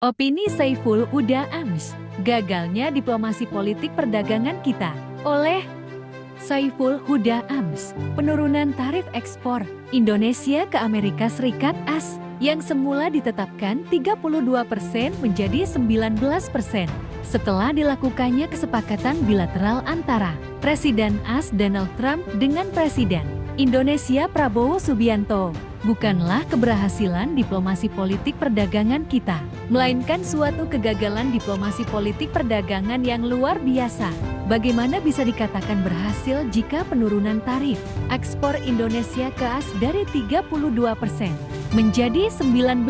Opini Saiful Huda Ams, gagalnya diplomasi politik perdagangan kita. Oleh Saiful Huda Ams, penurunan tarif ekspor Indonesia ke Amerika Serikat AS yang semula ditetapkan 32% menjadi 19% setelah dilakukannya kesepakatan bilateral antara Presiden AS Donald Trump dengan Presiden Indonesia Prabowo Subianto. Bukanlah keberhasilan diplomasi politik perdagangan kita, melainkan suatu kegagalan diplomasi politik perdagangan yang luar biasa. Bagaimana bisa dikatakan berhasil jika penurunan tarif ekspor Indonesia ke AS dari 32% menjadi 19%?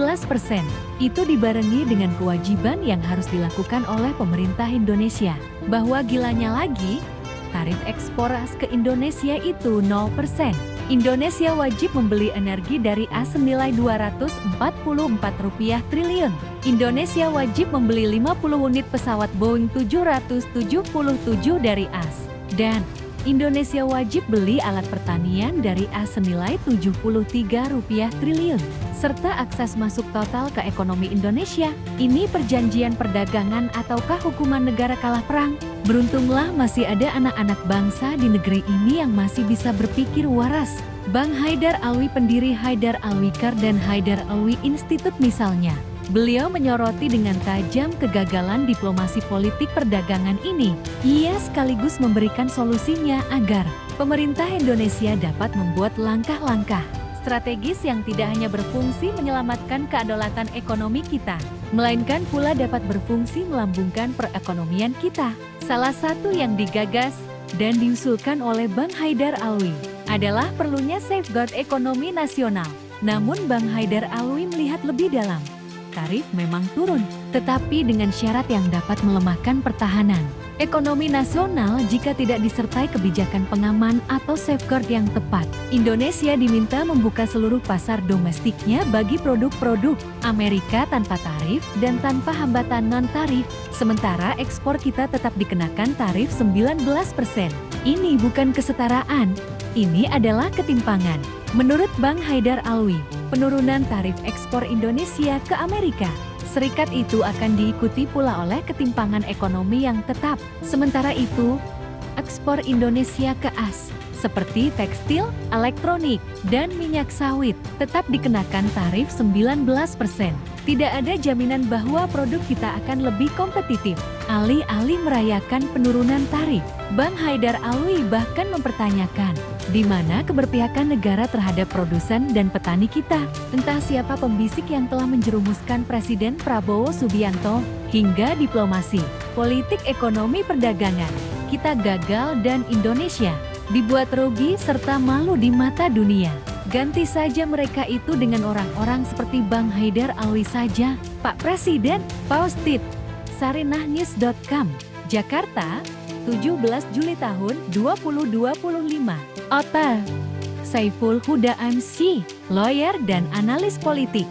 Itu dibarengi dengan kewajiban yang harus dilakukan oleh pemerintah Indonesia, bahwa gilanya lagi, tarif ekspor AS ke Indonesia itu 0%. Indonesia wajib membeli energi dari AS senilai Rp244 triliun. Indonesia wajib membeli 50 unit pesawat Boeing 777 dari AS. Dan Indonesia wajib beli alat pertanian dari AS senilai Rp73 triliun. Serta akses masuk total ke ekonomi Indonesia. Ini perjanjian perdagangan ataukah hukuman negara kalah perang? Beruntunglah masih ada anak-anak bangsa di negeri ini yang masih bisa berpikir waras. Bang Haidar Alwi, pendiri Haidar Alwi Car dan Haidar Alwi Institute misalnya. Beliau menyoroti dengan tajam kegagalan diplomasi politik perdagangan ini. Ia sekaligus memberikan solusinya agar pemerintah Indonesia dapat membuat langkah-langkah strategis yang tidak hanya berfungsi menyelamatkan kedaulatan ekonomi kita, melainkan pula dapat berfungsi melambungkan perekonomian kita. Salah satu yang digagas dan diusulkan oleh Bang Haidar Alwi adalah perlunya safeguard ekonomi nasional. Namun Bang Haidar Alwi melihat lebih dalam. Tarif memang turun, tetapi dengan syarat yang dapat melemahkan pertahanan ekonomi nasional jika tidak disertai kebijakan pengaman atau safeguard yang tepat. Indonesia diminta membuka seluruh pasar domestiknya bagi produk-produk Amerika tanpa tarif dan tanpa hambatan non-tarif, sementara ekspor kita tetap dikenakan tarif 19%. Ini bukan kesetaraan, ini adalah ketimpangan. Menurut Bang Haidar Alwi, penurunan tarif ekspor Indonesia ke Amerika Serikat itu akan diikuti pula oleh ketimpangan ekonomi yang tetap. Sementara itu, ekspor Indonesia ke AS seperti tekstil, elektronik, dan minyak sawit tetap dikenakan tarif 19%. Tidak ada jaminan bahwa produk kita akan lebih kompetitif. Alih-alih merayakan penurunan tarif, Bang Haidar Alwi bahkan mempertanyakan di mana keberpihakan negara terhadap produsen dan petani kita. Entah siapa pembisik yang telah menjerumuskan Presiden Prabowo Subianto hingga diplomasi, politik ekonomi perdagangan. Kita gagal dan Indonesia dibuat rugi serta malu di mata dunia. Ganti saja mereka itu dengan orang-orang seperti Bang Haidar Alwi saja. Pak Presiden, Paustit, sarinahnews.com, Jakarta, 17 Juli tahun 2025. Ota Saiful Huda MC, lawyer dan analis politik.